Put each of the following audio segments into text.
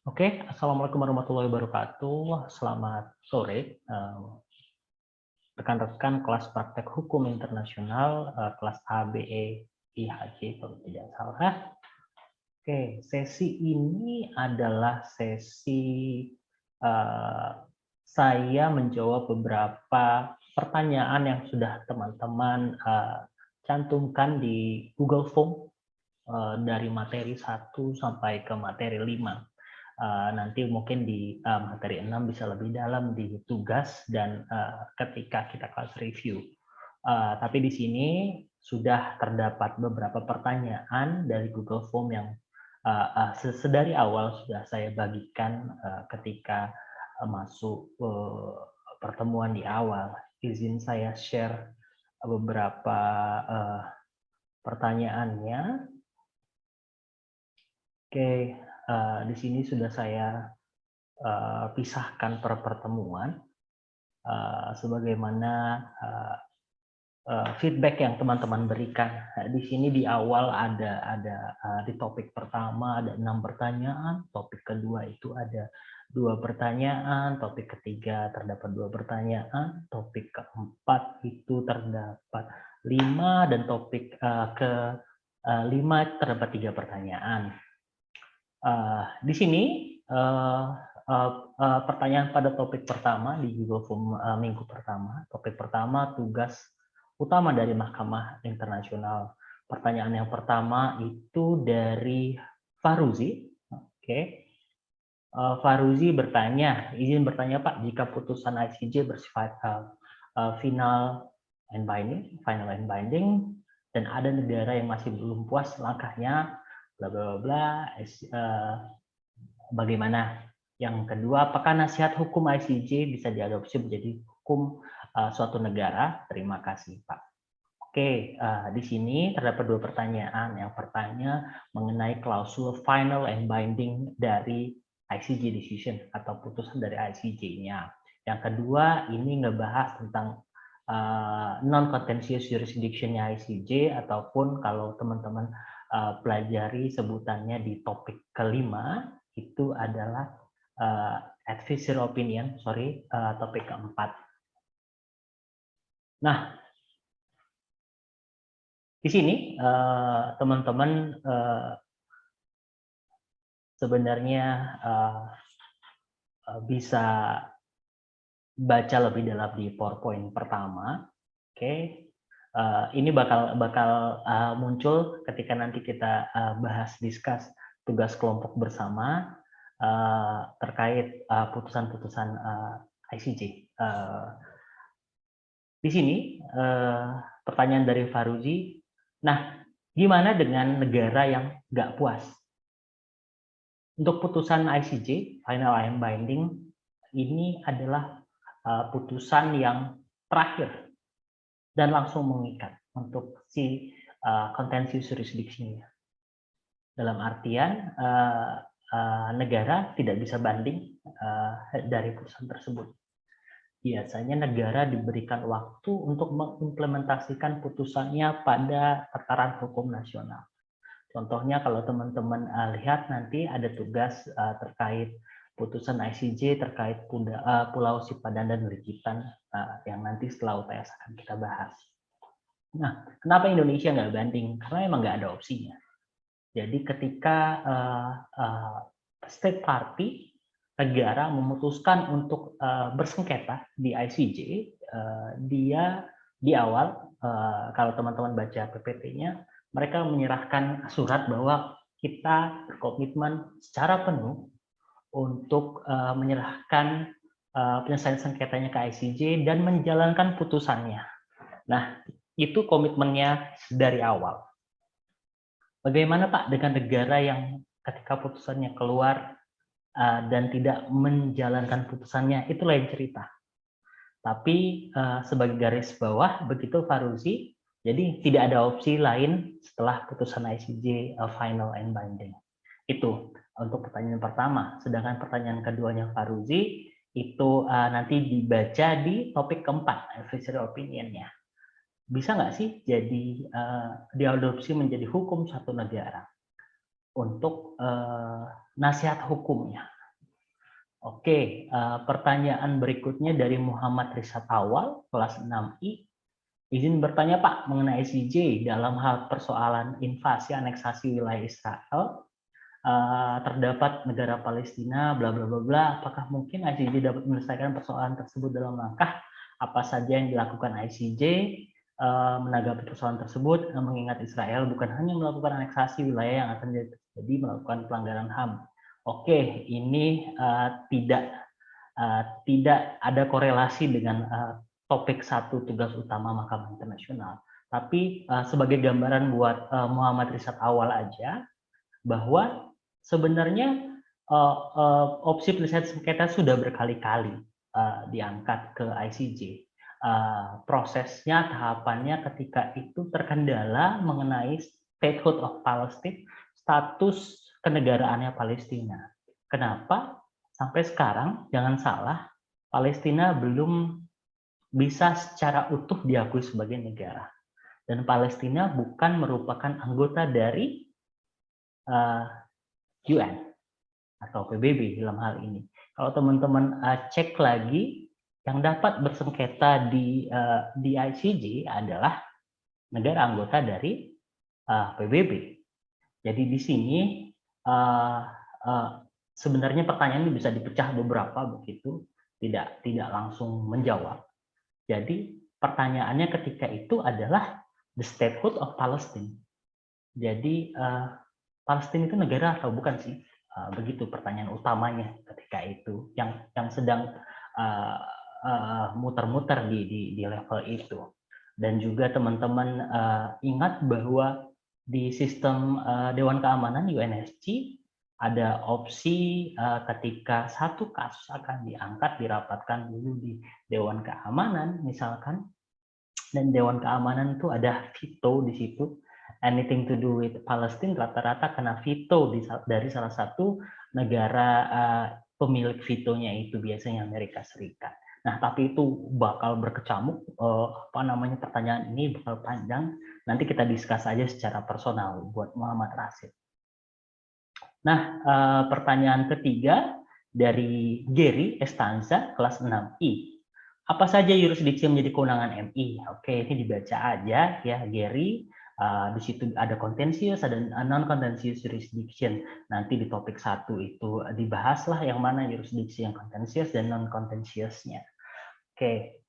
Oke, Assalamualaikum warahmatullahi wabarakatuh. Selamat sore, rekan-rekan kelas praktek hukum internasional, kelas A, B, E, I, H, J, kalau tidak salah. Oke, sesi ini adalah sesi saya menjawab beberapa pertanyaan yang sudah teman-teman cantumkan di Google Form dari materi 1 sampai ke materi 5. Nanti mungkin di materi 6 bisa lebih dalam di tugas dan ketika kita kelas review. Tapi di sini sudah terdapat beberapa pertanyaan dari Google Form yang sedari awal sudah saya bagikan ketika masuk pertemuan di awal. Izin saya share beberapa pertanyaannya. Oke, di sini sudah saya pisahkan per pertemuan sebagaimana feedback yang teman-teman berikan. Di sini di awal ada di topik pertama ada 6 pertanyaan, topik kedua itu ada 2 pertanyaan, topik ketiga terdapat 2 pertanyaan, topik keempat itu terdapat 5 dan topik ke-5 terdapat 3 pertanyaan. Di sini pertanyaan pada topik pertama di Google Form minggu pertama. Topik pertama, tugas utama dari Mahkamah Internasional. Pertanyaan yang pertama itu dari Faruzi. Oke. Faruzi bertanya, izin bertanya Pak, jika putusan ICJ bersifat final and binding, dan ada negara yang masih belum puas langkahnya, bla bla bla, bagaimana? Yang kedua, apakah nasihat hukum ICJ bisa diadopsi menjadi hukum suatu negara? Terima kasih, Pak. Oke, di sini terdapat 2 pertanyaan. Yang pertama mengenai klausul final and binding dari ICJ decision atau putusan dari ICJ-nya. Yang kedua, ini ngebahas tentang non-contentious jurisdiction-nya ICJ, ataupun kalau teman-teman pelajari sebutannya di topik kelima, itu adalah advisory opinion, topik keempat. Nah, di sini teman-teman sebenarnya bisa baca lebih dalam di PowerPoint pertama. Oke, ini bakal muncul ketika nanti kita discuss tugas kelompok bersama terkait putusan-putusan ICJ. Di sini pertanyaan dari Faruzi, nah gimana dengan negara yang nggak puas? Untuk putusan ICJ, final and binding, ini adalah putusan yang terakhir dan langsung mengikat untuk si contentious jurisdiction-nya. Dalam artian negara tidak bisa banding dari putusan tersebut. Biasanya negara diberikan waktu untuk mengimplementasikan putusannya pada tataran hukum nasional. Contohnya kalau teman-teman lihat nanti ada tugas terkait putusan ICJ terkait Pulau Sipadan dan Likitan yang nanti setelah UTS akan kita bahas. Nah, kenapa Indonesia nggak banding? Karena emang nggak ada opsinya. Jadi ketika state party negara memutuskan untuk bersengketa di ICJ, dia di awal kalau teman-teman baca PPT-nya, mereka menyerahkan surat bahwa kita berkomitmen secara penuh untuk menyerahkan penyelesaian sengketanya ke ICJ dan menjalankan putusannya. Nah, itu komitmennya dari awal. Bagaimana Pak dengan negara yang ketika putusannya keluar dan tidak menjalankan putusannya, itu lain cerita. Tapi sebagai garis bawah, begitu Faruzi, jadi tidak ada opsi lain setelah putusan ICJ final and binding. Itu untuk pertanyaan pertama. Sedangkan pertanyaan keduanya Faruzi, itu nanti dibaca di topik keempat, advisory opinion-nya. Bisa nggak sih jadi diadopsi menjadi hukum satu negara? Untuk nasihat hukumnya. Oke, pertanyaan berikutnya dari Muhammad Risat Awal, kelas 6I. Izin bertanya Pak, mengenai ICJ dalam hal persoalan invasi aneksasi wilayah Israel, terdapat negara Palestina, bla bla bla bla. Apakah mungkin ICJ dapat menyelesaikan persoalan tersebut dalam langkah apa saja yang dilakukan ICJ menanggapi persoalan tersebut, mengingat Israel bukan hanya melakukan aneksasi wilayah yang akan jadi melakukan pelanggaran HAM. Oke, ini tidak ada korelasi dengan topik satu tugas utama Mahkamah Internasional. Tapi sebagai gambaran buat Muhammad Risat Awal aja, bahwa sebenarnya opsi penyelesaian sengketa sudah berkali-kali diangkat ke ICJ. Prosesnya, tahapannya ketika itu terkendala mengenai statehood of Palestine, status kenegaraannya Palestina. Kenapa? Sampai sekarang, jangan salah, Palestina belum bisa secara utuh diakui sebagai negara. Dan Palestina bukan merupakan anggota dari UN atau PBB dalam hal ini. Kalau teman-teman cek lagi, yang dapat bersengketa di ICJ adalah negara anggota dari PBB. Jadi di sini sebenarnya pertanyaan ini bisa dipecah beberapa begitu, tidak langsung menjawab. Jadi pertanyaannya ketika itu adalah the statehood of Palestine. Jadi Palestina itu negara atau bukan sih? Begitu pertanyaan utamanya ketika itu yang sedang muter-muter di level itu. Dan juga teman-teman ingat bahwa di sistem Dewan Keamanan UNSC ada opsi ketika satu kasus akan diangkat, dirapatkan dulu di Dewan Keamanan misalkan, dan Dewan Keamanan itu ada veto di situ. Anything to do with Palestine rata-rata kena veto dari salah satu negara pemilik vetonya itu, biasanya Amerika Serikat. Nah, tapi itu bakal berkecamuk, pertanyaan ini bakal panjang. Nanti kita diskus aja secara personal buat Muhammad Rashid. Nah, pertanyaan ketiga dari Gary Estanza, kelas 6I. Apa saja yurisdiksi yang menjadi kewenangan MI? Oke, ini dibaca aja ya, Gary. Di situ ada contentious, ada non-contentious jurisdiction. Nanti di topik 1 itu dibahaslah yang mana yurisdiksi yang contentious dan non-contentiousnya. Oke.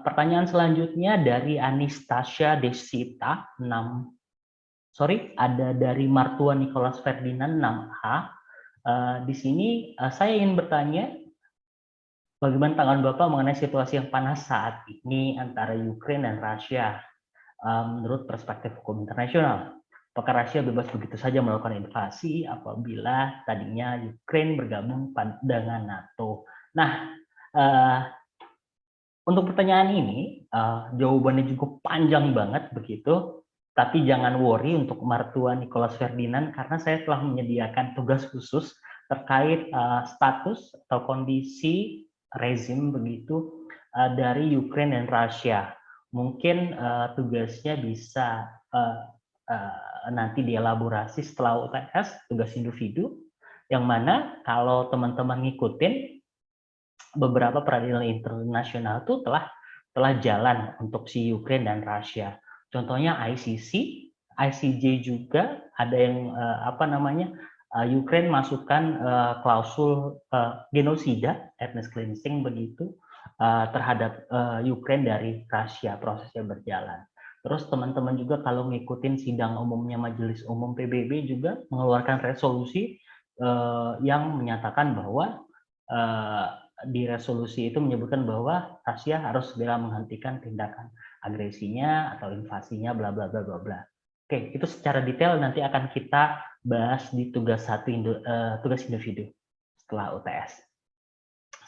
Pertanyaan selanjutnya dari Anastasia Desita, ada dari Martua Nicholas Ferdinand 6A. Di sini saya ingin bertanya, bagaimana tanggapan Bapak mengenai situasi yang panas saat ini antara Ukraina dan Rusia menurut perspektif hukum internasional? Apakah Rusia bebas begitu saja melakukan invasi apabila tadinya Ukraina bergabung dengan NATO? Nah, untuk pertanyaan ini jawabannya cukup panjang banget begitu. Tapi jangan worry untuk Martua Nicholas Ferdinand, karena saya telah menyediakan tugas khusus terkait status atau kondisi rezim begitu dari Ukraina dan Rusia. Mungkin tugasnya bisa nanti dielaborasi setelah UTS, tugas individu, yang mana kalau teman-teman ngikutin beberapa peradilan internasional itu telah jalan untuk si Ukraina dan Rusia. Contohnya ICC, ICJ juga ada yang Ukraina masukkan klausul genosida, ethnic cleansing begitu terhadap Ukraina dari Rusia, prosesnya berjalan. Terus teman-teman juga kalau ngikutin sidang umumnya Majelis Umum PBB juga mengeluarkan resolusi yang menyatakan bahwa di resolusi itu menyebutkan bahwa Rusia harus segera menghentikan tindakan agresinya atau invasinya bla bla bla bla bla. Oke, itu secara detail nanti akan kita bahas di tugas tugas individu setelah UTS.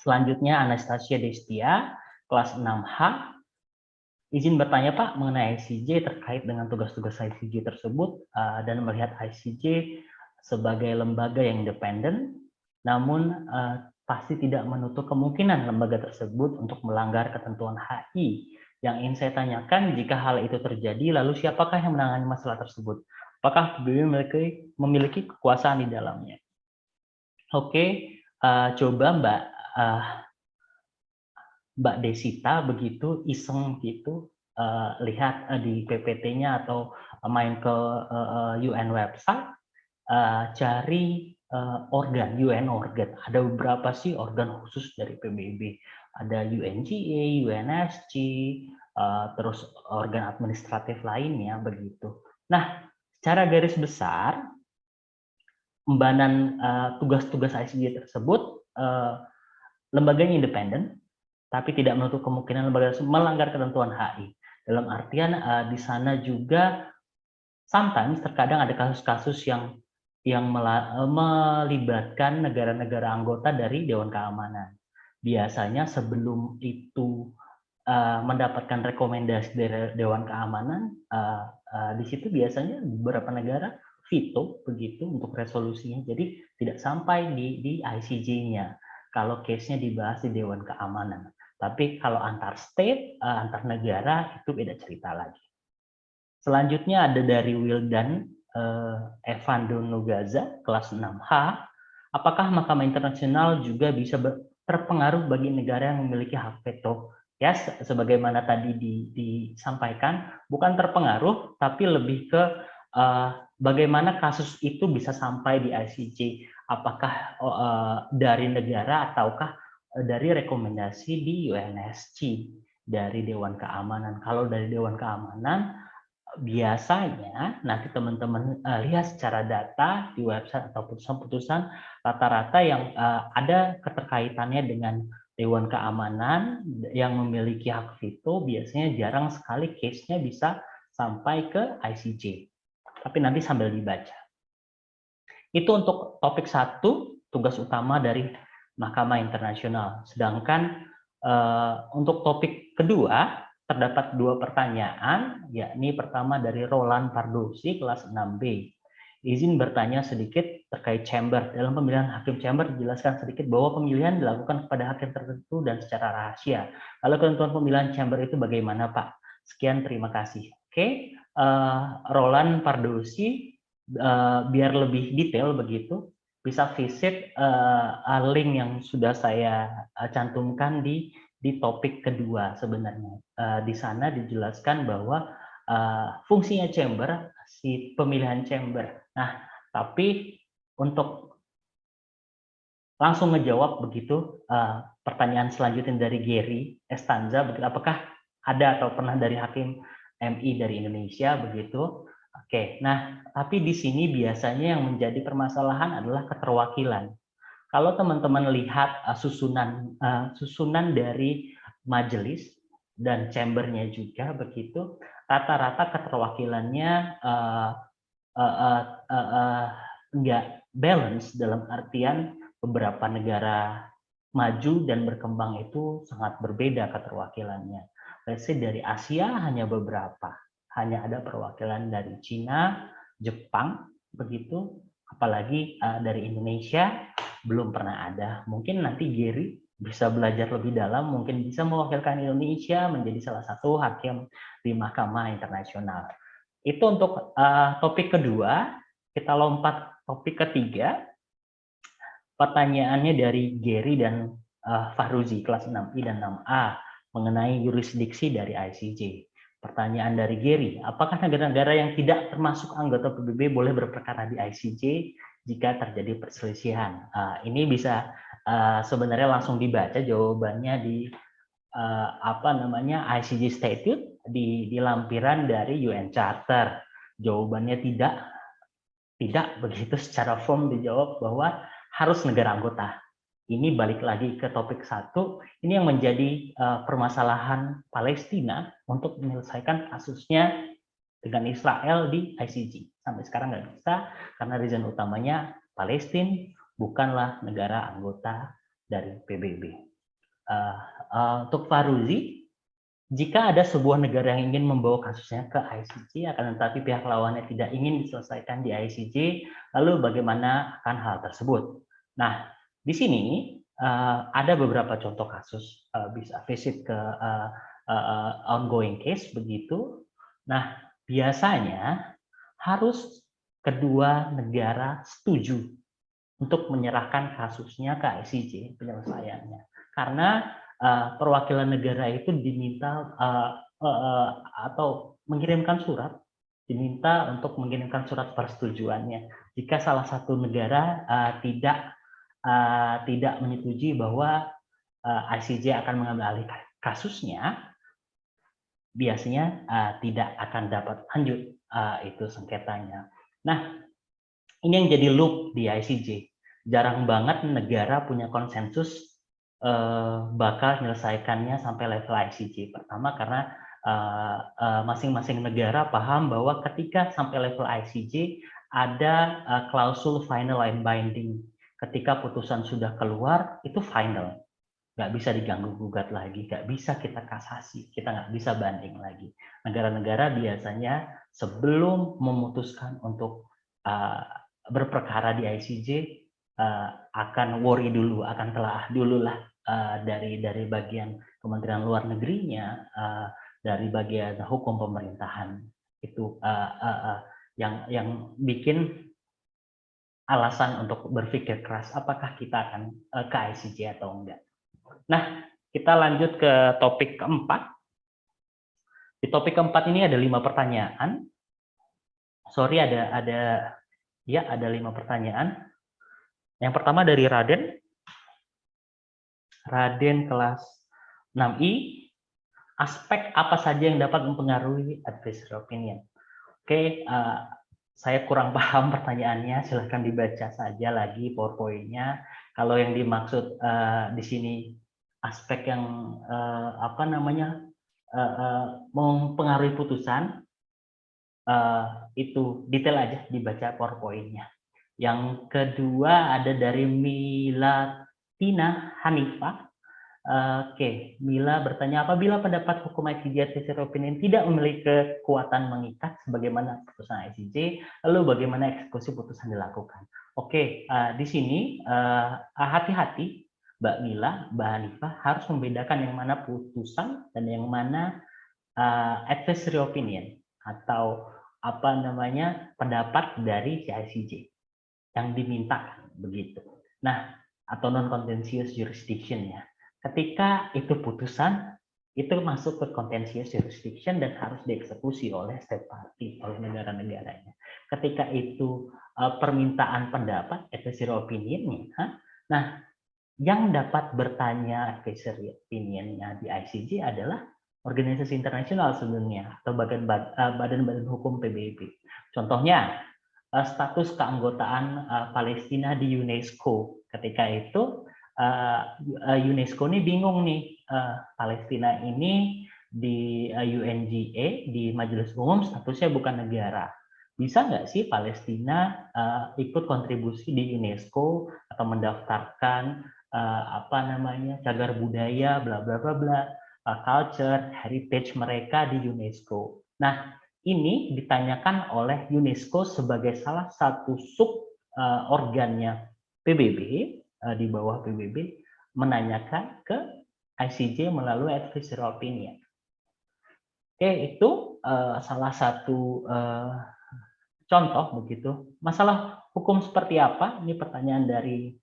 Selanjutnya Anastasia Destia, kelas 6H. Izin bertanya Pak mengenai ICJ terkait dengan tugas-tugas ICJ tersebut dan melihat ICJ sebagai lembaga yang independen, namun pasti tidak menutup kemungkinan lembaga tersebut untuk melanggar ketentuan HI. Yang ingin saya tanyakan, jika hal itu terjadi, lalu siapakah yang menangani masalah tersebut? Apakah PBB memiliki kekuasaan di dalamnya? Oke, coba Mbak Desita begitu iseng gitu, lihat, di PPT-nya atau main ke, UN website, cari, organ, UN organ. Ada beberapa sih organ khusus dari PBB. Ada UNGA, UNSC, terus organ administratif lainnya begitu. Nah, secara garis besar, embanan, tugas-tugas ICJ tersebut, lembaganya independen, tapi tidak menutup kemungkinan lembaga tersebut melanggar ketentuan HI. Dalam artian, di sana juga sometimes terkadang ada kasus-kasus yang melibatkan negara-negara anggota dari Dewan Keamanan. Biasanya sebelum itu, mendapatkan rekomendasi dari Dewan Keamanan, di situ biasanya beberapa negara veto begitu untuk resolusinya. Jadi tidak sampai di ICJ-nya kalau case-nya dibahas di Dewan Keamanan. Tapi kalau antar state, antar negara itu beda cerita lagi. Selanjutnya ada dari Wildan Evando Nugaza, kelas 6H. Apakah Mahkamah Internasional juga bisa terpengaruh bagi negara yang memiliki hak veto? Ya, sebagaimana tadi disampaikan, bukan terpengaruh, tapi lebih ke bagaimana kasus itu bisa sampai di ICJ. Apakah dari negara ataukah dari rekomendasi di UNSC, dari Dewan Keamanan. Kalau dari Dewan Keamanan, biasanya nanti teman-teman lihat secara data di website atau putusan-putusan, rata-rata yang ada keterkaitannya dengan Dewan Keamanan yang memiliki hak veto, biasanya jarang sekali case-nya bisa sampai ke ICJ. Tapi nanti sambil dibaca. Itu untuk topik 1, tugas utama dari Mahkamah Internasional. Sedangkan untuk topik kedua, terdapat 2 pertanyaan, yakni pertama dari Roland Pardosi, kelas 6B. Izin bertanya sedikit terkait chamber. Dalam pemilihan hakim chamber dijelaskan sedikit bahwa pemilihan dilakukan kepada hakim tertentu dan secara rahasia. Kalau ketentuan pemilihan chamber itu bagaimana, Pak? Sekian, terima kasih. Oke, Roland Pardosi, biar lebih detail begitu, bisa visit link yang sudah saya cantumkan di topik kedua sebenarnya. Di sana dijelaskan bahwa fungsinya chamber, si pemilihan chamber. Nah, tapi untuk langsung ngejawab begitu pertanyaan selanjutnya dari Gary Estanza, apakah ada atau pernah dari hakim MI dari Indonesia begitu? Oke, nah tapi di sini biasanya yang menjadi permasalahan adalah keterwakilan. Kalau teman-teman lihat susunan dari majelis dan chambernya juga begitu, rata-rata keterwakilannya nggak balance, dalam artian beberapa negara maju dan berkembang itu sangat berbeda keterwakilannya. Let's say dari Asia hanya beberapa, hanya ada perwakilan dari Cina, Jepang, begitu. Apalagi dari Indonesia belum pernah ada. Mungkin nanti Gary bisa belajar lebih dalam, mungkin bisa mewakilkan Indonesia menjadi salah satu hakim di Mahkamah Internasional. Itu untuk topik kedua. Kita lompat topik ketiga. Pertanyaannya dari Gary dan Fahruzi, kelas 6I dan 6A, mengenai yurisdiksi dari ICJ. Pertanyaan dari Gary, apakah negara-negara yang tidak termasuk anggota PBB boleh berperkara di ICJ jika terjadi perselisihan? Ini bisa sebenarnya langsung dibaca jawabannya di ICJ Statute, di lampiran dari UN Charter. Jawabannya tidak begitu secara form dijawab bahwa harus negara anggota. Ini balik lagi ke topik 1, ini yang menjadi permasalahan Palestina untuk menyelesaikan kasusnya dengan Israel di ICJ. Sampai sekarang nggak bisa, karena reason utamanya Palestina bukanlah negara anggota dari PBB. Untuk Fahruzi, jika ada sebuah negara yang ingin membawa kasusnya ke ICJ, akan tetapi pihak lawannya tidak ingin diselesaikan di ICJ, lalu bagaimana akan hal tersebut? Nah, di sini ada beberapa contoh kasus, bisa visit ke ongoing case begitu. Nah, biasanya harus kedua negara setuju untuk menyerahkan kasusnya ke ICJ penyelesaiannya. Karena perwakilan negara itu diminta atau mengirimkan surat, diminta untuk mengirimkan surat persetujuannya. Jika salah satu negara tidak menyetujui bahwa ICJ akan mengambil alih kasusnya, biasanya tidak akan dapat lanjut itu sengketanya. Nah, ini yang jadi loop di ICJ. Jarang banget negara punya konsensus bakal menyelesaikannya sampai level ICJ. Pertama karena masing-masing negara paham bahwa ketika sampai level ICJ ada klausul final and binding. Ketika putusan sudah keluar, itu final. Nggak bisa diganggu gugat lagi, nggak bisa kita kasasi, kita nggak bisa banding lagi. Negara-negara biasanya sebelum memutuskan untuk berperkara di ICJ akan worry dulu, akan telaah dulu lah dari bagian Kementerian Luar Negerinya, dari bagian hukum pemerintahan itu yang bikin alasan untuk berpikir keras apakah kita akan ke ICJ atau enggak. Nah, kita lanjut ke topik keempat. Di topik keempat ini ada 5 pertanyaan. Sorry, ada 5 pertanyaan. Yang pertama dari Raden kelas 6I. Aspek apa saja yang dapat mempengaruhi advisory opinion? Oke, saya kurang paham pertanyaannya. Silahkan dibaca saja lagi PowerPoint-nya. Kalau yang dimaksud di sini aspek yang mempengaruhi putusan, itu detail aja dibaca PowerPoint-nya. Yang kedua ada dari Milatina Hanifah. Oke, Mila bertanya, apabila pendapat hukum ICJ advisory opinion tidak memiliki kekuatan mengikat sebagaimana putusan ICJ, lalu bagaimana eksekusi putusan dilakukan? Oke, di sini hati-hati Mbak Mila, Mbak Hanifah harus membedakan yang mana putusan dan yang mana advisory opinion atau pendapat dari ICJ yang dimintakan begitu. Nah, atau non contentious jurisdiction ya. Ketika itu putusan, itu masuk ke contentious jurisdiction dan harus dieksekusi oleh state party, oleh negara-negaranya. Ketika itu permintaan pendapat, advisory opinion-nya, nah, yang dapat bertanya advisory opinion-nya di ICJ adalah organisasi internasional sebenarnya, atau badan-badan hukum PBB. Contohnya, status keanggotaan Palestina di UNESCO. Ketika itu, UNESCO ini bingung nih, Palestina ini di UNGA, di Majelis Umum statusnya bukan negara. Bisa nggak sih Palestina ikut kontribusi di UNESCO atau mendaftarkan cagar budaya, bla bla bla bla, culture, heritage mereka di UNESCO. Nah, ini ditanyakan oleh UNESCO sebagai salah satu sub organnya PBB, di bawah PBB, menanyakan ke ICJ melalui advisory opinion. Oke, itu salah satu contoh begitu. Masalah hukum seperti apa? Ini pertanyaan dari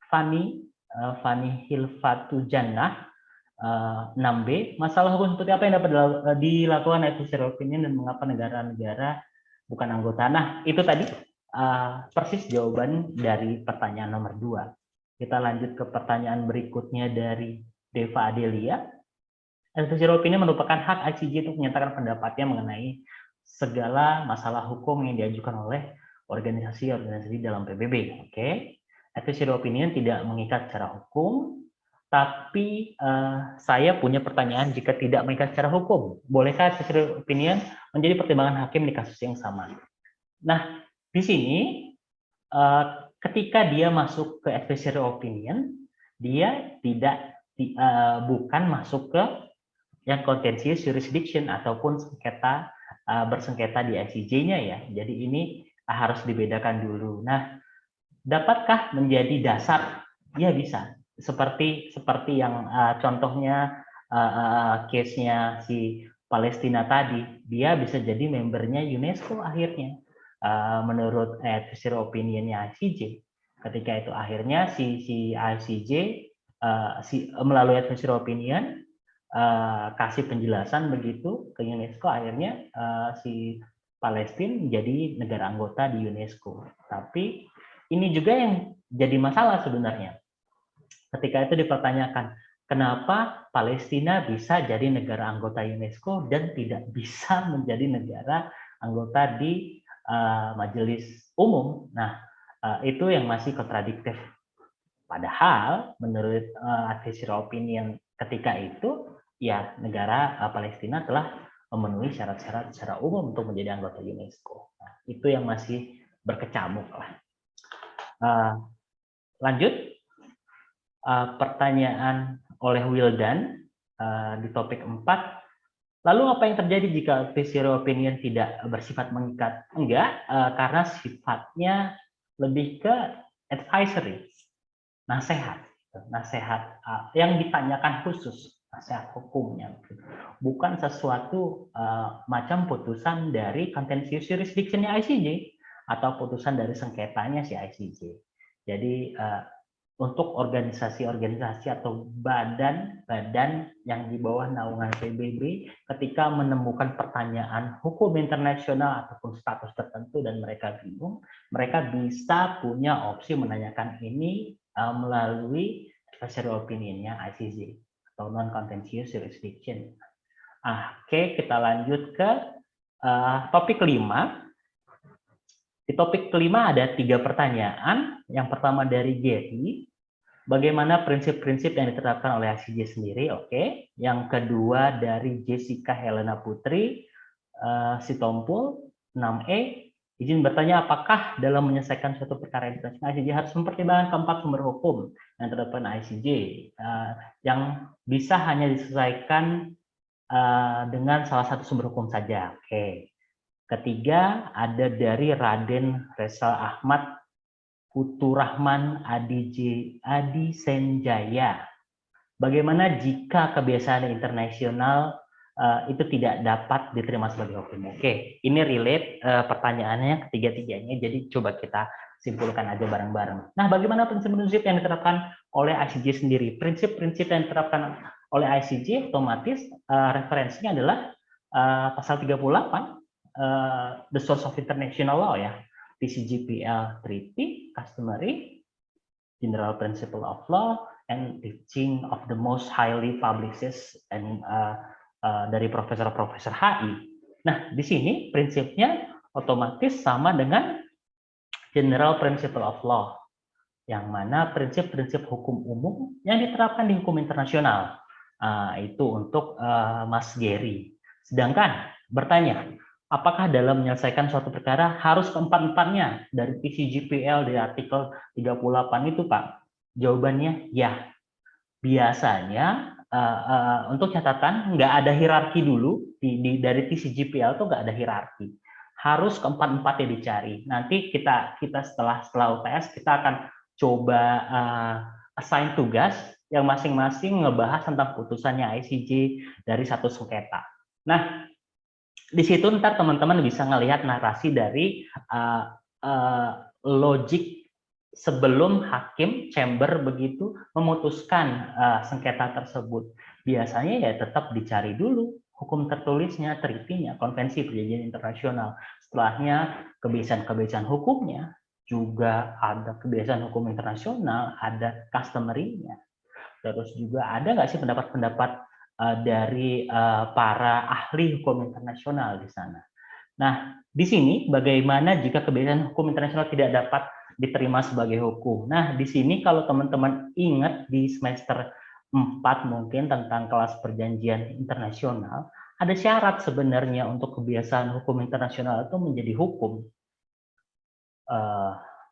Fani Hilfatu Jannah, 6B. Masalah hukum seperti apa yang dapat dilakukan advisory opinion dan mengapa negara-negara bukan anggota? Nah, itu tadi persis jawaban dari pertanyaan nomor 2. Kita lanjut ke pertanyaan berikutnya dari Deva Adelia. Advisory opinion merupakan hak ICJ untuk menyatakan pendapatnya mengenai segala masalah hukum yang diajukan oleh organisasi-organisasi dalam PBB. Oke. Advisory opinion tidak mengikat secara hukum, tapi saya punya pertanyaan jika tidak mengikat secara hukum. Bolehkah advisory opinion menjadi pertimbangan hakim di kasus yang sama? Nah, di sini ketika dia masuk ke advisory opinion, dia bukan masuk ke yang contentious jurisdiction ataupun bersengketa di ICJ-nya ya. Jadi ini harus dibedakan dulu. Nah, dapatkah menjadi dasar? Ya bisa. Seperti yang contohnya case-nya si Palestina tadi, dia bisa jadi membernya UNESCO akhirnya menurut advisory opinion-nya ICJ. Ketika itu akhirnya si ICJ melalui advisory opinion kasih penjelasan begitu ke UNESCO, akhirnya si Palestina menjadi negara anggota di UNESCO. Tapi ini juga yang jadi masalah sebenarnya. Ketika itu dipertanyakan, kenapa Palestina bisa jadi negara anggota UNESCO dan tidak bisa menjadi negara anggota di Majelis Umum? Nah, itu yang masih kontradiktif. Padahal menurut advisory opinion ketika itu, ya negara Palestina telah memenuhi syarat-syarat secara umum untuk menjadi anggota UNESCO. Nah, itu yang masih berkecamuk lah. Lanjut, pertanyaan oleh Wildan di topik 4. Lalu apa yang terjadi jika advisory opinion tidak bersifat mengikat? Enggak, karena sifatnya lebih ke advisory, nasihat yang ditanyakan khusus, nasihat hukumnya, bukan sesuatu macam putusan dari contentious jurisdiction-nya ICJ atau putusan dari sengketanya si ICJ. Jadi untuk organisasi-organisasi atau badan-badan yang di bawah naungan PBB ketika menemukan pertanyaan hukum internasional ataupun status tertentu dan mereka bingung, mereka bisa punya opsi menanyakan ini melalui advisory opinion-nya ICJ atau non-contentious jurisdiction. Oke, kita lanjut ke topik 5. Di topik kelima ada 3 pertanyaan. Yang pertama dari Gary, bagaimana prinsip-prinsip yang diterapkan oleh ICJ sendiri? Oke. Yang kedua dari Jessica Helena Putri, Sitompul, 6E, izin bertanya apakah dalam menyelesaikan suatu perkara internasional ICJ harus mempertimbangkan keempat sumber hukum yang terdapat ICJ yang bisa hanya diselesaikan dengan salah satu sumber hukum saja. Oke. Ketiga ada dari Raden Resal Ahmad Puturahman Adi Senjaya. Bagaimana jika kebiasaan internasional itu tidak dapat diterima sebagai hukum? Oke, ini relate pertanyaannya ketiga-tiganya, jadi coba kita simpulkan aja bareng-bareng. Nah, bagaimana prinsip-prinsip yang diterapkan oleh ICJ sendiri? Prinsip-prinsip yang diterapkan oleh ICJ otomatis referensinya adalah pasal 38 the source of international law ya, TCJPL Treaty, Customary, General Principle of Law, and Teaching of the Most Highly Publicized and dari profesor-profesor HI. Nah, di sini prinsipnya otomatis sama dengan General Principle of Law, yang mana prinsip-prinsip hukum umum yang diterapkan di hukum internasional. Itu untuk Mas Gary. Sedangkan bertanya, apakah dalam menyelesaikan suatu perkara harus keempat-empatnya dari TCJPL di artikel 38 itu, Pak? Jawabannya ya. Biasanya untuk catatan nggak ada hierarki dulu dari TCJPL itu nggak ada hierarki. Harus keempat-empatnya dicari. Nanti kita setelah UTS kita akan coba assign tugas yang masing-masing ngebahas tentang putusannya ICJ dari satu sengketa. Nah, di situ ntar teman-teman bisa ngelihat narasi dari logik sebelum hakim chamber begitu memutuskan sengketa tersebut. Biasanya ya tetap dicari dulu hukum tertulisnya, treaty-nya, konvensi perjanjian internasional. Setelahnya kebiasaan-kebiasaan hukumnya, juga ada kebiasaan hukum internasional, ada customary-nya. Terus juga ada nggak sih pendapat-pendapat dari para ahli hukum internasional di sana. Nah, di sini bagaimana jika kebiasaan hukum internasional tidak dapat diterima sebagai hukum. Nah, di sini kalau teman-teman ingat di semester 4 mungkin tentang kelas perjanjian internasional, ada syarat sebenarnya untuk kebiasaan hukum internasional itu menjadi hukum.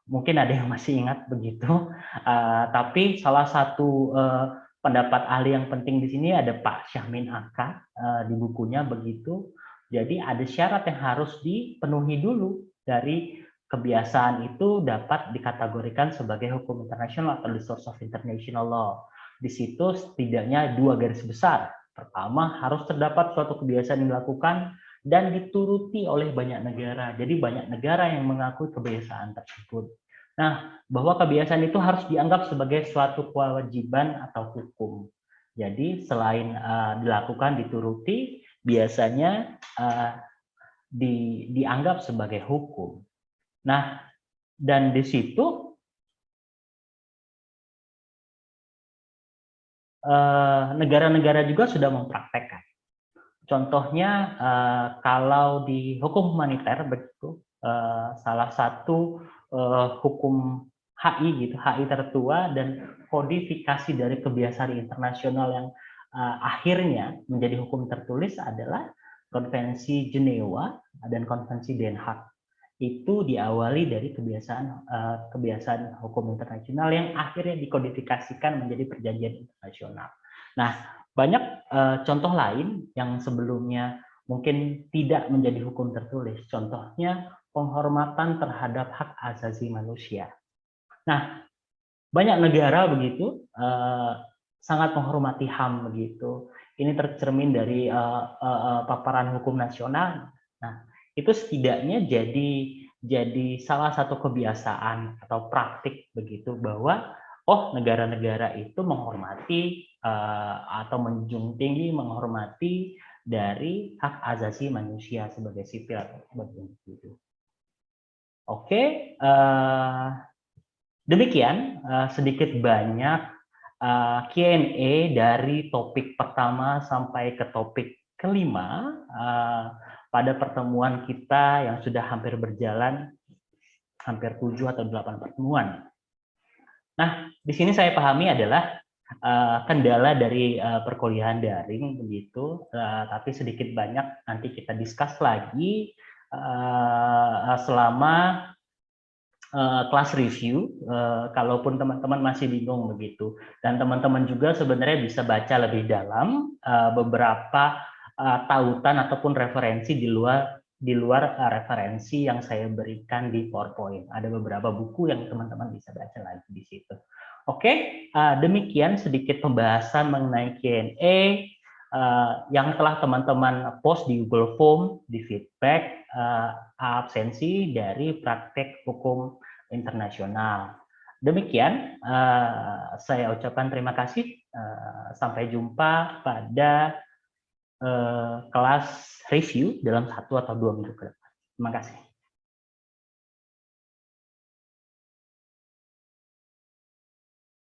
Mungkin ada yang masih ingat begitu, tapi salah satu pendapat ahli yang penting di sini ada Pak Syahmin Aka di bukunya begitu. Jadi ada syarat yang harus dipenuhi dulu dari kebiasaan itu dapat dikategorikan sebagai hukum internasional atau the source of international law. Di situ setidaknya 2 garis besar. Pertama, harus terdapat suatu kebiasaan yang dilakukan dan dituruti oleh banyak negara. Jadi banyak negara yang mengakui kebiasaan tersebut. Nah, bahwa kebiasaan itu harus dianggap sebagai suatu kewajiban atau hukum. Jadi selain dilakukan, dituruti, biasanya dianggap sebagai hukum. Nah, dan di situ negara-negara juga sudah mempraktekkan. Contohnya kalau di hukum humaniter begitu, salah satu hukum HI gitu, HI tertua dan kodifikasi dari kebiasaan internasional yang akhirnya menjadi hukum tertulis adalah Konvensi Jenewa dan Konvensi Den Haag. Itu diawali dari kebiasaan hukum internasional yang akhirnya dikodifikasikan menjadi perjanjian internasional. Nah, banyak contoh lain yang sebelumnya mungkin tidak menjadi hukum tertulis. Contohnya penghormatan terhadap hak asasi manusia. Nah, banyak negara begitu sangat menghormati HAM begitu. Ini tercermin dari paparan hukum nasional. Nah, itu setidaknya jadi salah satu kebiasaan atau praktik begitu bahwa negara-negara itu menghormati atau menjunjung tinggi menghormati dari hak asasi manusia sebagai sipil atau sebagai individu. Oke, demikian sedikit banyak Q&A dari topik pertama sampai ke topik kelima pada pertemuan kita yang sudah hampir berjalan hampir 7 atau 8 pertemuan. Nah, di sini saya pahami adalah kendala dari perkuliahan daring begitu, tapi sedikit banyak nanti kita discuss lagi selama kelas review, kalaupun teman-teman masih bingung begitu, dan teman-teman juga sebenarnya bisa baca lebih dalam beberapa tautan ataupun referensi di luar referensi yang saya berikan di PowerPoint. Ada beberapa buku yang teman-teman bisa baca lagi di situ. Oke, demikian sedikit pembahasan mengenai Q&A yang telah teman-teman post di Google Form, di feedback absensi dari praktek hukum internasional. Demikian, saya ucapkan terima kasih. Sampai jumpa pada kelas review dalam 1 atau 2 minggu ke depan. Terima kasih.